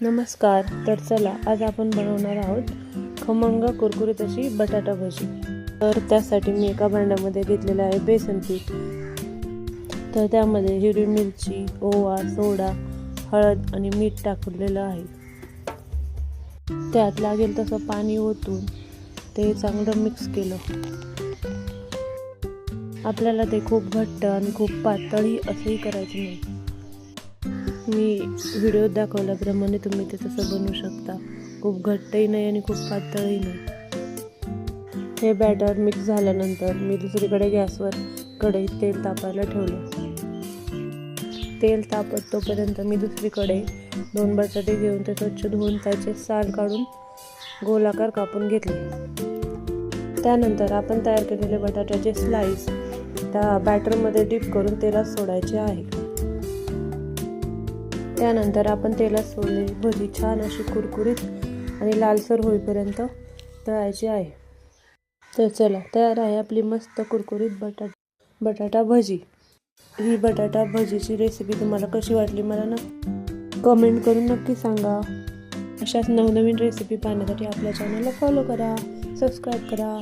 नमस्कार. तर चला, आज आपण बनवणार आहोत खमंग कुरकुरीत अशी बटाटा भजी. तर त्यासाठी मी एका भांड्यामध्ये घेतलेलं आहे बेसन पीठ. तर त्यामध्ये हिरवी मिरची, ओवा, सोडा, हळद आणि मीठ टाकलेलं आहे. त्यात लागेल तसं पाणी ओतून ते चांगलं मिक्स केलं. आपल्याला ते खूप घट्ट आणि खूप पातळही असंही करायचं नाही. मी व्हिडिओत दाखवल्याप्रमाणे तुम्ही ते तसं बनवू शकता. खूप घट्टही नाही आणि खूप पातळही नाही. हे बॅटर मिक्स झाल्यानंतर मी दुसरीकडे गॅसवर कढईत तेल तापायला ठेवलं. तेल तापत तोपर्यंत मी दुसरीकडे 2 बटाटे घेऊन ते स्वच्छ धुवून त्याचे साल काढून गोलाकार कापून घेतले. त्यानंतर आपण तयार केलेले बटाट्याचे स्लाइस त्या बॅटरमध्ये डिप करून तेलात सोडायचे आहे. त्यानंतर आपण तेलात सोडलेली भजी छान अशी कुरकुरीत आणि लालसर होईपर्यंत तळायची आहे. तर चला, तयार आहे आपली मस्त कुरकुरीत बटाटा भजी. ही बटाटा भजीची रेसिपी तुम्हाला कशी वाटली मला कमेंट करून नक्की सांगा. अशाच नवनवीन रेसिपी पाहण्यासाठी आपल्या चॅनलला फॉलो करा, सबस्क्राईब करा.